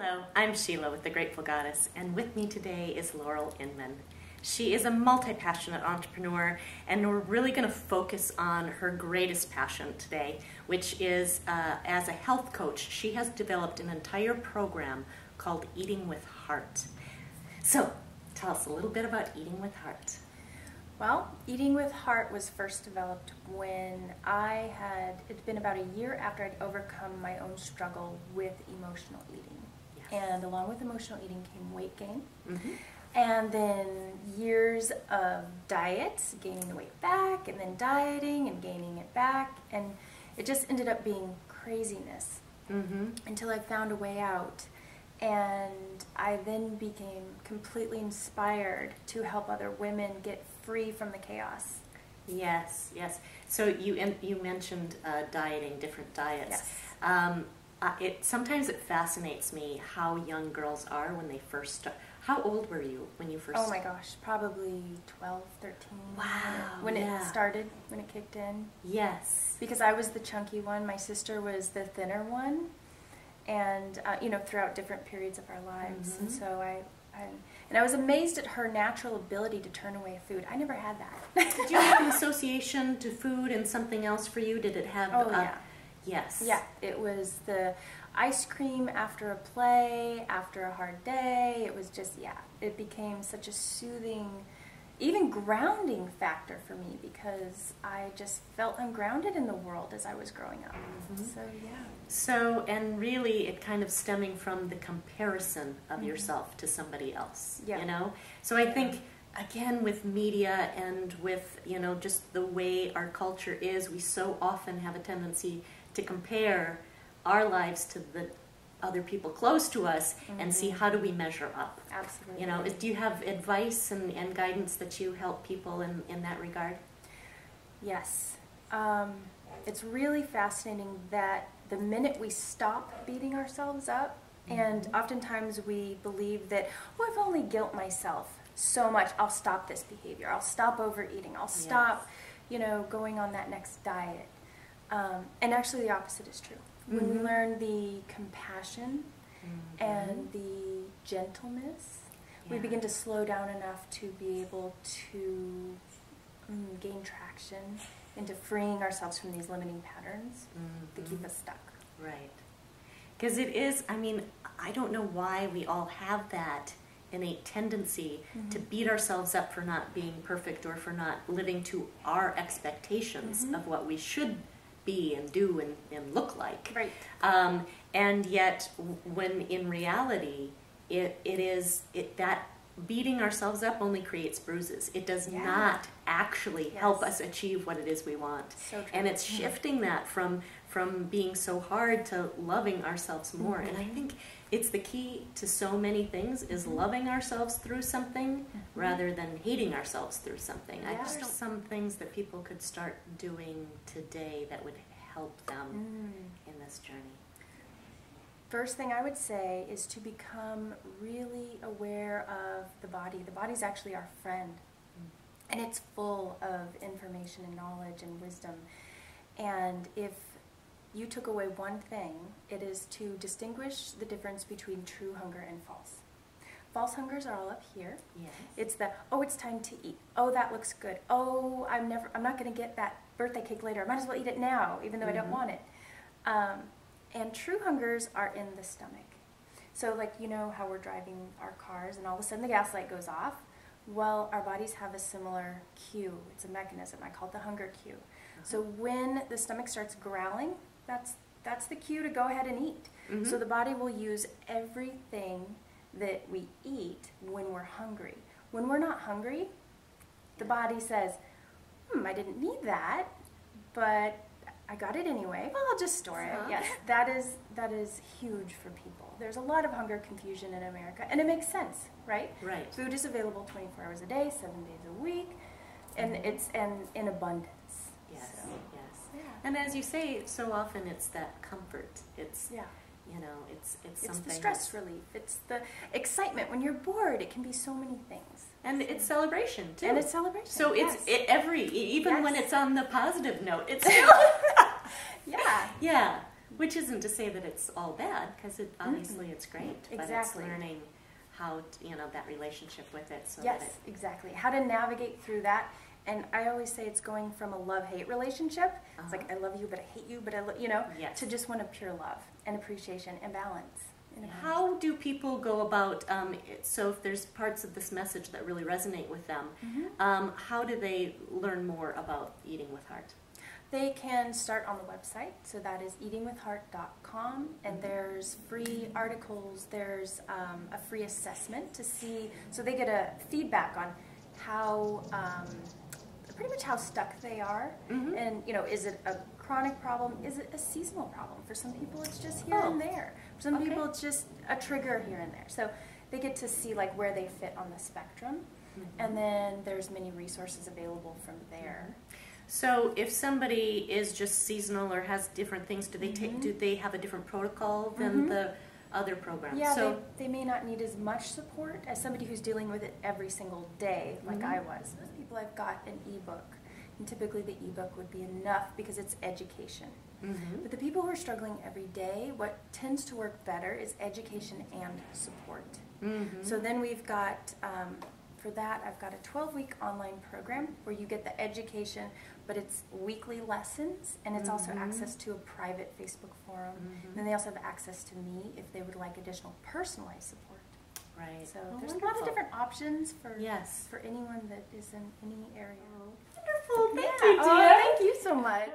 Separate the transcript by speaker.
Speaker 1: Hello, I'm Sheila with The Grateful Goddess, and with me today is Laurel Inman. She is a multi-passionate entrepreneur, and we're really going to focus on her greatest passion today, which is as a health coach. She has developed an entire program called Eating with Heart. So, tell us a little bit about Eating with Heart.
Speaker 2: Well, Eating with Heart was first developed when it's been about a year after I'd overcome my own struggle with emotional eating. Yes. And along with emotional eating came weight gain. Mm-hmm. And then years of diets, gaining the weight back, and then dieting and gaining it back. And it just ended up being craziness until I found a way out. And I then became completely inspired to help other women get free from the chaos.
Speaker 1: Yes, yes. So you mentioned dieting, different diets.
Speaker 2: Yes.
Speaker 1: Sometimes it fascinates me how young girls are when they first start. How old were you when you first?
Speaker 2: Oh my gosh, probably 12, 13.
Speaker 1: Wow.
Speaker 2: When it started, when it kicked in.
Speaker 1: Yes.
Speaker 2: Because I was the chunky one, my sister was the thinner one. And throughout different periods of our lives, and so I was amazed at her natural ability to turn away food. I never had that.
Speaker 1: Did you have an association to food and something else for you? Did it have?
Speaker 2: Oh yeah.
Speaker 1: Yes.
Speaker 2: Yeah, it was the ice cream after a play, after a hard day. It was just it became such a soothing, even grounding factor for me because I just felt ungrounded in the world as I was growing up. So yeah.
Speaker 1: So, and really it kind of stemming from the comparison of yourself to somebody else, you know? So I think, again, with media and with, just the way our culture is, we so often have a tendency to compare our lives to the other people close to us and see how do we measure up.
Speaker 2: Absolutely.
Speaker 1: Do you have advice and guidance that you help people in that regard?
Speaker 2: Yes. It's really fascinating that the minute we stop beating ourselves up, and oftentimes we believe that, if I only guilt myself so much, I'll stop this behavior. I'll stop overeating. I'll stop, going on that next diet. And actually the opposite is true. When we learn the compassion and the gentleness, we begin to slow down enough to be able to gain traction into freeing ourselves from these limiting patterns that keep us stuck.
Speaker 1: Right. Because it is, I don't know why we all have that innate tendency to beat ourselves up for not being perfect or for not living to our expectations of what we should be and do and look like.
Speaker 2: Right.
Speaker 1: And yet, when in reality, that beating ourselves up only creates bruises. It does not actually help us achieve what it is we want.
Speaker 2: So true.
Speaker 1: And it's shifting that from being so hard to loving ourselves more. And I think it's the key to so many things is loving ourselves through something rather than hating ourselves through something. I just don't some things that people could start doing today that would help them in this journey.
Speaker 2: First thing I would say is to become really aware of the body. The body's actually our friend, and it's full of information and knowledge and wisdom. And if you took away one thing, it is to distinguish the difference between true hunger and false. False hungers are all up here.
Speaker 1: Yes.
Speaker 2: It's the, it's time to eat. Oh, that looks good. Oh, I'm not going to get that birthday cake later. I might as well eat it now, even though I don't want it. And true hungers are in the stomach. So how we're driving our cars and all of a sudden the gas light goes off? Well, our bodies have a similar cue. It's a mechanism. I call it the hunger cue. So when the stomach starts growling, that's the cue to go ahead and eat. So the body will use everything that we eat when we're hungry. When we're not hungry, the body says, I didn't need that, but I got it anyway. Well, I'll just store it. Yes, that is huge for people. There's a lot of hunger confusion in America, and it makes sense, right?
Speaker 1: Right.
Speaker 2: Food is available 24 hours a day, 7 days a week, and it's in abundance.
Speaker 1: Yes,
Speaker 2: so,
Speaker 1: yes.
Speaker 2: Yeah.
Speaker 1: And as you say, so often it's that comfort. It's it's something.
Speaker 2: It's the stress relief. It's the excitement. When you're bored, it can be so many things.
Speaker 1: And it's celebration too.
Speaker 2: And it's celebration.
Speaker 1: So even when it's on the positive note, it's still
Speaker 2: Yeah.
Speaker 1: Yeah. Which isn't to say that it's all bad, because obviously it's great. But
Speaker 2: Exactly.
Speaker 1: it's learning how to, that relationship with it. So
Speaker 2: Yes,
Speaker 1: that
Speaker 2: exactly. How to navigate through that. And I always say it's going from a love-hate relationship. It's like, I love you, but I hate you, but
Speaker 1: Yes.
Speaker 2: to just one of pure love and appreciation and balance.
Speaker 1: How do people go about, so if there's parts of this message that really resonate with them, how do they learn more about Eating with Heart?
Speaker 2: They can start on the website, so that is eatingwithheart.com, and there's free articles, there's a free assessment to see, so they get a feedback on how, pretty much how stuck they are, and is it a chronic problem, is it a seasonal problem? For some people it's just here and there, for some people it's just a trigger here and there, so they get to see like where they fit on the spectrum, and then there's many resources available from there.
Speaker 1: So if somebody is just seasonal or has different things, do they do they have a different protocol than the other programs?
Speaker 2: Yeah,
Speaker 1: so
Speaker 2: they may not need as much support as somebody who's dealing with it every single day, like I was. Most people I've got an ebook, and typically the ebook would be enough because it's education. But the people who are struggling every day, what tends to work better is education and support. So then we've got, for that, I've got a 12-week online program where you get the education, but it's weekly lessons, and it's also access to a private Facebook forum. And then they also have access to me if they would like additional personalized support.
Speaker 1: Right.
Speaker 2: So there's a lot of different options for anyone that is in any area.
Speaker 1: Wonderful. Thank
Speaker 2: Yeah.
Speaker 1: you, dear.
Speaker 2: Oh, thank you so much.